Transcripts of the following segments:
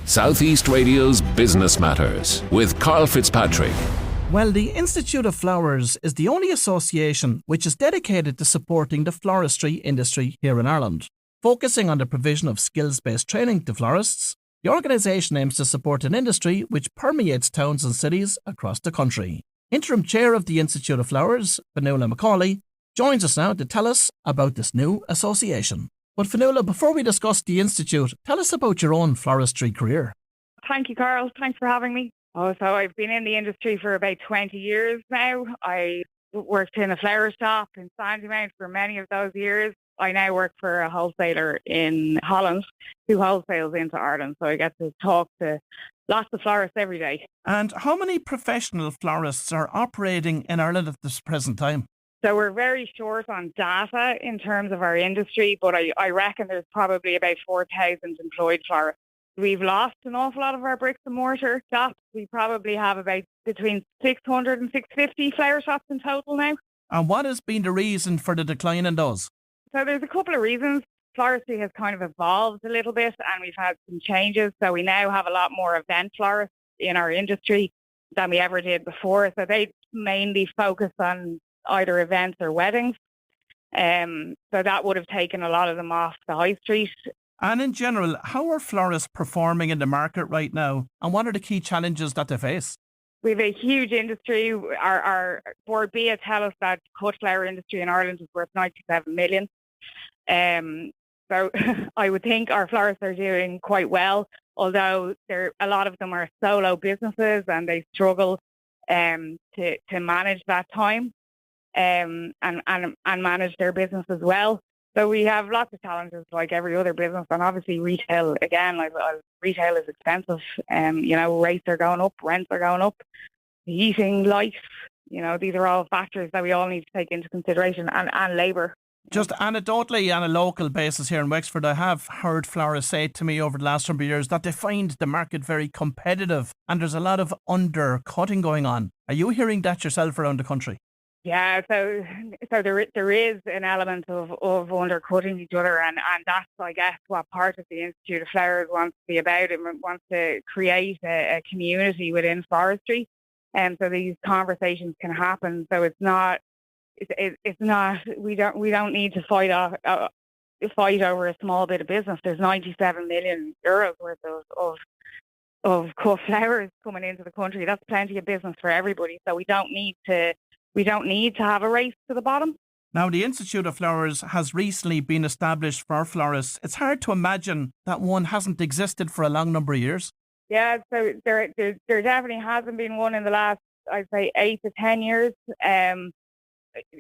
Southeast Radio's Business Matters with Carl Fitzpatrick. Well, the Institute of Flowers is the only association which is dedicated to supporting the floristry industry here in Ireland. Focusing on the provision of skills-based training to florists, the organisation aims to support an industry which permeates towns and cities across the country. Interim Chair of the Institute of Flowers, Fionnuala McAuley, joins us now to tell us about this new association. But Fionnuala, before we discuss the Institute, tell us about your own floristry career. Thank you, Carl. Thanks for having me. So I've been in the industry for about 20 years now. I worked in a flower shop in Sandymount for many of those years. I now work for a wholesaler in Holland who wholesales into Ireland. So I get to talk to lots of florists every day. And how many professional florists are operating in Ireland at this present time? So we're very short on data in terms of our industry, but I reckon there's probably about 4,000 employed florists. We've lost an awful lot of our bricks and mortar shops. We probably have about between 600 and 650 flower shops in total now. And what has been the reason for the decline in those? So there's a couple of reasons. Floristry has kind of evolved a little bit and we've had some changes. So we now have a lot more event florists in our industry than we ever did before. So they mainly focus on either events or weddings. So that would have taken a lot of them off the high street. And in general, how are florists performing in the market right now? And what are the key challenges that they face? We have a huge industry. Our board BIA tell us that the cut flower industry in Ireland is worth 97 million. So I would think our florists are doing quite well, although a lot of them are solo businesses and they struggle to manage that time. And manage their business as well. So we have lots of challenges like every other business, and obviously retail, again, retail is expensive. Rates are going up, rents are going up, heating, lights, these are all factors that we all need to take into consideration, and labour. Just anecdotally, on a local basis here in Wexford, I have heard florists say to me over the last number of years that they find the market very competitive and there's a lot of undercutting going on. Are you hearing that yourself around the country? Yeah, so there is an element of undercutting each other, and that's, I guess, what part of the Institute of Flowers wants to be about. It wants to create a community within forestry, and so these conversations can happen. So it's not. We don't need to fight over a small bit of business. There's 97 million euros worth of cut flowers coming into the country. That's plenty of business for everybody. So we don't need to have a race to the bottom. Now, the Institute of Flowers has recently been established for florists. It's hard to imagine that one hasn't existed for a long number of years. Yeah, so there definitely hasn't been one in the last, I'd say, 8 to 10 years.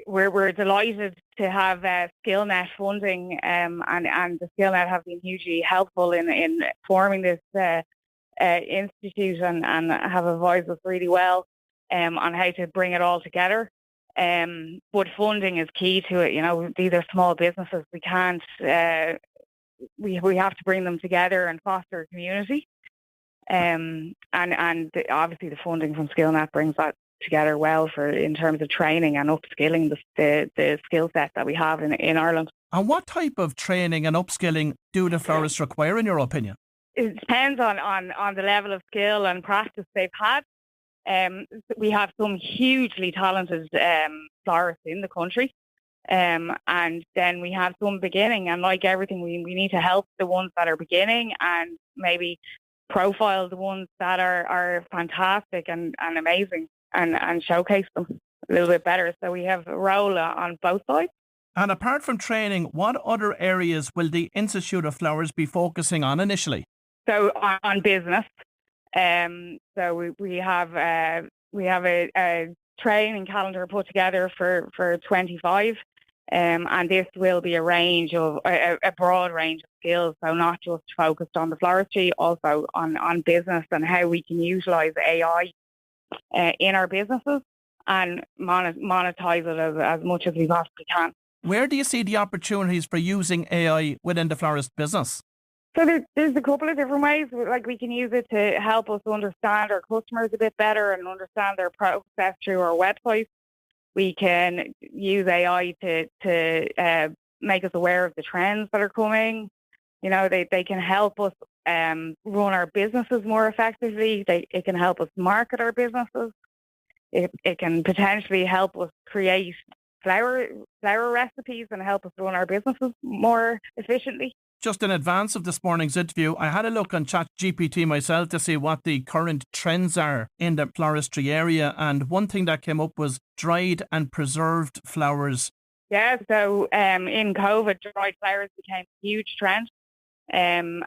We're delighted to have SkillNet funding, and the SkillNet have been hugely helpful in forming this institute and have advised us really well on how to bring it all together. But funding is key to it. These are small businesses. We can't, we have to bring them together and foster a community. And obviously the funding from SkillNet brings that together well in terms of training and upskilling the skill set that we have in Ireland. And what type of training and upskilling do the florists require, in your opinion? It depends on the level of skill and practice they've had. We have some hugely talented florists in the country, and then we have some beginning, and like everything, we need to help the ones that are beginning and maybe profile the ones that are fantastic and amazing and showcase them a little bit better. So we have a role on both sides. And apart from training, what other areas will the Institute of Flowers be focusing on initially? So on business. So we have a training calendar put together for 25, and this will be a broad range of skills. So not just focused on the floristry, also on business and how we can utilise AI in our businesses and monetize it as much as we possibly can. Where do you see the opportunities for using AI within the florist business? So there's a couple of different ways. Like, we can use it to help us understand our customers a bit better and understand their process through our website. We can use AI to make us aware of the trends that are coming. They can help us run our businesses more effectively. It can help us market our businesses. It can potentially help us create flour recipes and help us run our businesses more efficiently. Just in advance of this morning's interview, I had a look on ChatGPT myself to see what the current trends are in the floristry area. And one thing that came up was dried and preserved flowers. Yeah, so in COVID, dried flowers became a huge trend. And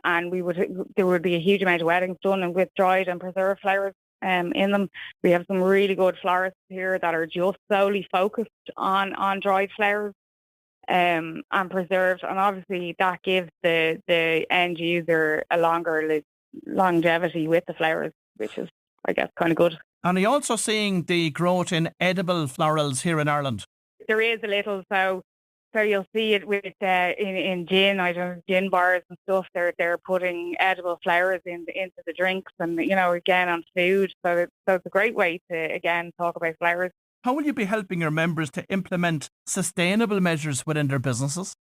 there would be a huge amount of weddings done and with dried and preserved flowers in them. We have some really good florists here that are just solely focused on dried flowers. And preserved, and obviously that gives the end user a longer longevity with the flowers, which is, I guess, kind of good. And are you also seeing the growth in edible florals here in Ireland? There is a little, so you'll see it with in gin, gin bars and stuff. They're putting edible flowers into the drinks, and again on food. So it's a great way to again talk about flowers. How will you be helping your members to implement sustainable measures within their businesses?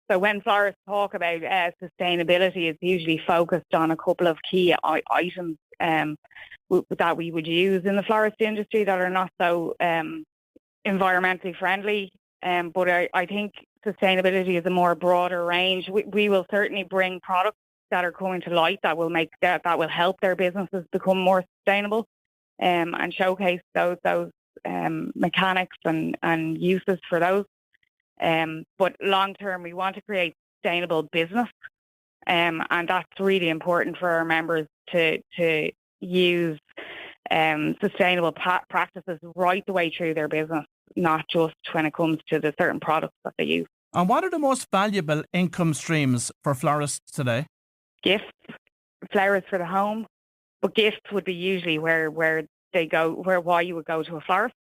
So when florists talk about sustainability, it's usually focused on a couple of key items that we would use in the florist industry that are not so environmentally friendly. But I think sustainability is a more broader range. We will certainly bring products that are coming to light that will that will help their businesses become more sustainable, and showcase those mechanics and uses for those. But long term, we want to create sustainable business, and that's really important for our members to use sustainable practices right the way through their business, not just when it comes to the certain products that they use. And what are the most valuable income streams for florists today? Gifts, flowers for the home, but gifts would be usually where they go, why you would go to a florist.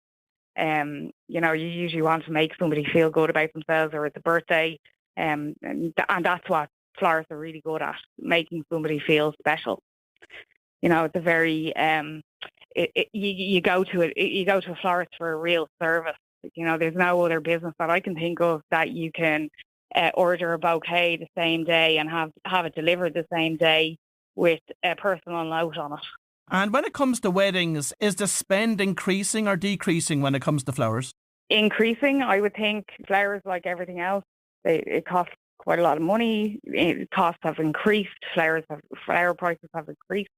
You usually want to make somebody feel good about themselves, or it's a birthday, and that's what florists are really good at, making somebody feel special. It's a very you go to a florist for a real service. There's no other business that I can think of that you can order a bouquet the same day and have it delivered the same day with a personal note on it. And when it comes to weddings, is the spend increasing or decreasing when it comes to flowers? Increasing, I would think. Flowers, like everything else, it costs quite a lot of money. Costs have increased. Flower prices have increased.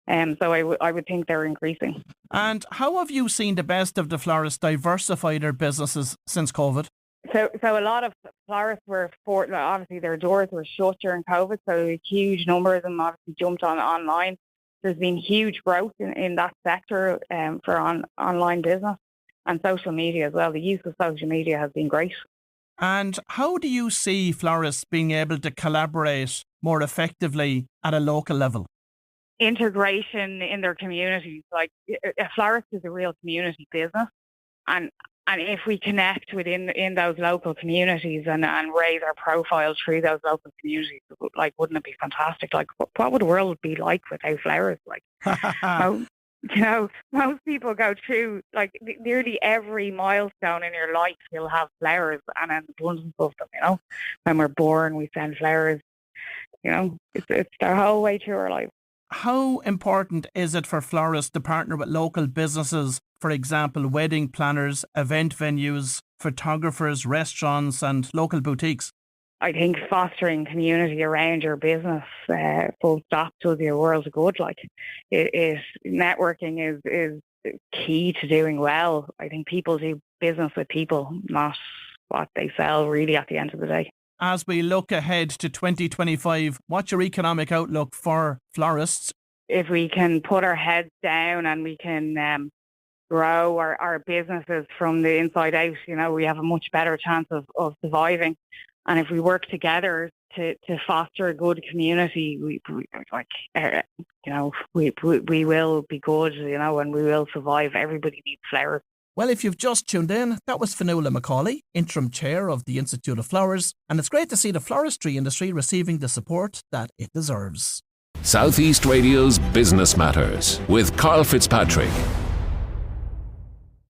So I would think they're increasing. And how have you seen the best of the florists diversify their businesses since COVID? So a lot of florists obviously their doors were shut during COVID, so a huge number of them obviously jumped online. There's been huge growth in that sector for online business and social media as well. The use of social media has been great. And how do you see florists being able to collaborate more effectively at a local level? Integration in their communities. Like a florist is a real community business, and if we connect in those local communities and raise our profiles through those local communities, like, wouldn't it be fantastic? Like, what would the world be like without flowers? Like, most people go through, like, nearly every milestone in your life, you'll have flowers and an abundance of them. When we're born, we send flowers. It's their whole way through our life. How important is it for florists to partner with local businesses, for example, wedding planners, event venues, photographers, restaurants and local boutiques? I think fostering community around your business, full stop, does your world of good. Like, networking is key to doing well. I think people do business with people, not what they sell really at the end of the day. As we look ahead to 2025, what's your economic outlook for florists? If we can put our heads down and we can grow our businesses from the inside out, we have a much better chance of surviving. And if we work together to foster a good community, we will be good, and we will survive. Everybody needs flowers. Well, if you've just tuned in, that was Fionnuala McAuley, Interim Chair of the Institute of Flowers, and it's great to see the floristry industry receiving the support that it deserves. Southeast Radio's Business Matters with Carl Fitzpatrick.